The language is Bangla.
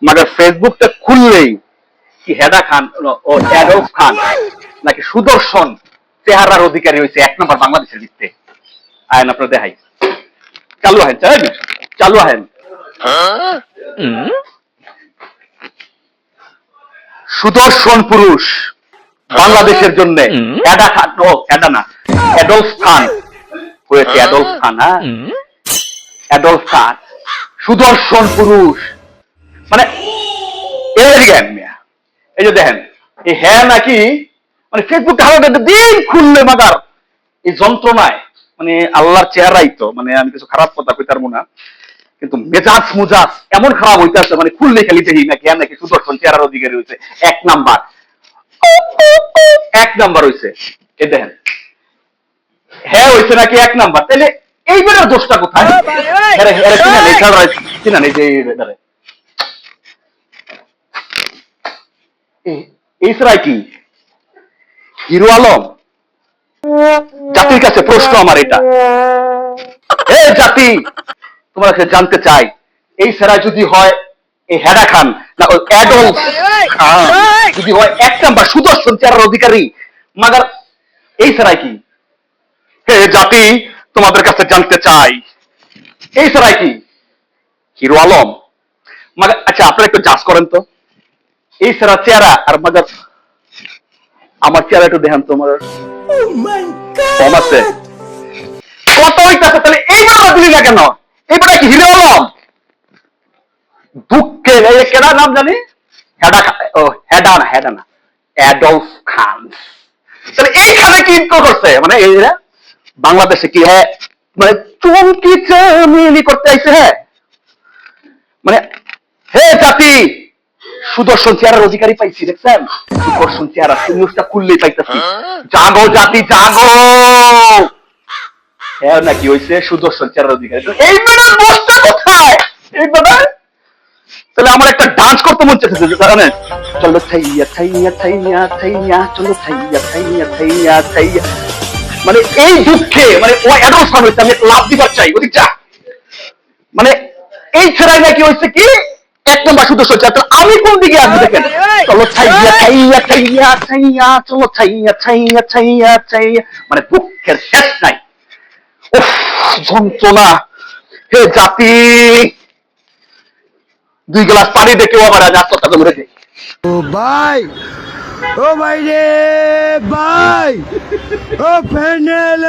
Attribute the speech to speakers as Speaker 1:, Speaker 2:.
Speaker 1: मगर फेसबुकটা খুললেই কি হেডা খান ও অ্যাডলফ খান নাকি সুদর্শন চেহারার অধিকারী হয়েছে এক নম্বর বাংলাদেশের ভিত্তিতে আইন আপনার দেখাই চালু আহেন চালু আহেন সুদর্শন পুরুষ বাংলাদেশের জন্য অ্যাডা খান ও অ্যাডা না অ্যাডলফ খান হয়েছে অ্যাডলফ খান হ্যাঁ অ্যাডলফ খান সুদর্শন পুরুষ মানে এই যে দেখেন এই হ্যাঁ নাকি মানে ফেসবুক দিন খুললে মাদার এই যন্ত্রণায় মানে আল্লাহর চেহারাই তো মানে আমি কিছু খারাপ কথা কইতে পারবো না কিন্তু মেজাজ মুজাজ এমন খারাপ হইতেছে মানে খুললে খালি দেখি নাকি হ্যাঁ নাকি সুদর্শন চেহারার অধিকারী হয়েছে এক নাম্বার হয়েছে এই দেখেন হ্যাঁ হয়েছে নাকি এক নাম্বার তাহলে এইবারের দোষটা কোথায় কিনা নেই যে এই সরাই কি হিরো আলম জাতির কাছে প্রশ্ন আমার এটা জাতি তোমার কাছে জানতে চাই এই সেরাই যদি হয় এই হেডা খান না ওই অ্যাডলফ খান যদি হয় এক নাম্বার সুদর্শন চেহারার অধিকারী মাগার এই সেরাই কি হে জাতি তোমাদের কাছে জানতে চাই এই সেরাই কি হিরো আলম মাগার আচ্ছা আপনারা একটু জাজ করেন তো এই সেরা চেহারা আর মাগার আমার চেহারা একটু দেখেন তোমার কম আছে কত হইতেছে তাহলে এইবার দিলি না কেন এইবার কি হিরো আলম দুঃখের এই কেডা নাম জানি হেডা না অ্যাডলফ খান তাহলে এইখানে কি ইনকো করছে মানে এই বাংলাদেশে কি হ্যাঁ মানে চমকি চামিলি করতে আইছে হ্যাঁ মানে হে জাতি সুদর্শন চেহারার অধিকারী পাইছি দেখছেন সুদর্শন চেহারা নিউজটা খুললেই পাইতেছি জাগো জাতি জাগো হ্যাঁ নাকি হয়েছে সুদর্শন চেহারার অধিকারী এই বেড়ার বসটা কোথায় এই বেড়ার তাহলে আমার একটা ডান্স করতে মন চাইছে জানেন চলো থাইয়া থাইয়া থাইয়া থাইয়া চলো থাইয়া থাইয়া থাইয়া থাইয়া মানে এই দুঃখে মানে ও অ্যাডভান্স হয়েছে আমি লাভ দিবার চাই ওদিক যা মানে এই ছেড়াই নাকি হয়েছে কি এক নম্বর সুদর্শন চেহারা আমি কোন দিকে আসবো দেখেন চলো থাইয়া থাইয়া থাইয়া থাইয়া চলো থাইয়া থাইয়া থাইয়া থাইয়া মানে দুঃখের শেষ নাই যন্ত্রণা হে জাতি 2 গ্লাস পানি দেখে আবার আজ কথা বলে দেয়
Speaker 2: ও ভাই রে ভাই ও ফ্যানেল